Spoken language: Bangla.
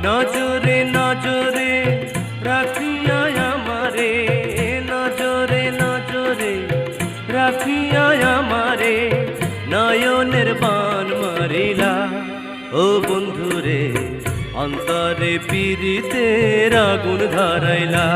নজরে নজরে রাখিয়া আমারে, নজরে নজরে রাখিয়া আমারে নয়নের বান মারিলা। ও বন্ধুরে অন্তরে পীড়িতের আগুন ধরাইলা।